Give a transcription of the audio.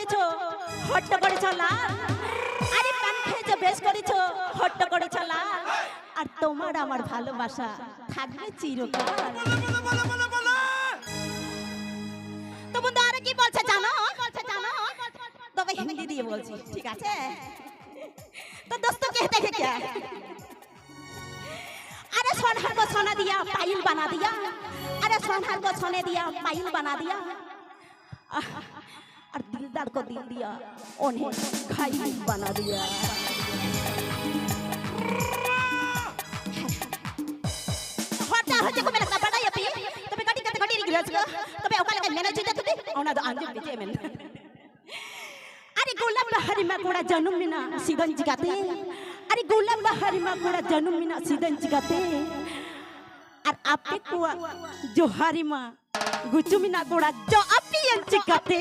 করেছো হট্ট করেছো লাল, আরে পান খেয়েছো বেশ করেছো হট্ট করেছো লাল, আর তোমার আমার ভালোবাসা থাকবে চিরকাল। তো বন্ধু আরে কি বলছে জানো? তবে হিন্দি দিয়ে বলছি, ঠিক আছে? तो दोस्तों कहते हैं क्या, अरे सोनहर को सोना दिया पायल बना दिया, अरे सोनहर को सोने दिया पायल बना दिया, और दिलदार को दिल दिया उन्हें घायल बना दिया। होता हो देखो मेरा बड़ा ये पे तो मैं गाड़ी रिग्रेस को तो मैं ओका लगा मैनेज दे तो औना तो आंजे बेचे मैंने। अरे गुलाब लहरी में कोड़ा जन्म मिना सीधन जिगाते, अरे गुलाब लहरी में कोड़ा जन्म मिना सीधन जिगाते, और आपे को जो हरी माँ गुचु मिना कोड़ा जो अपनी जिगाते।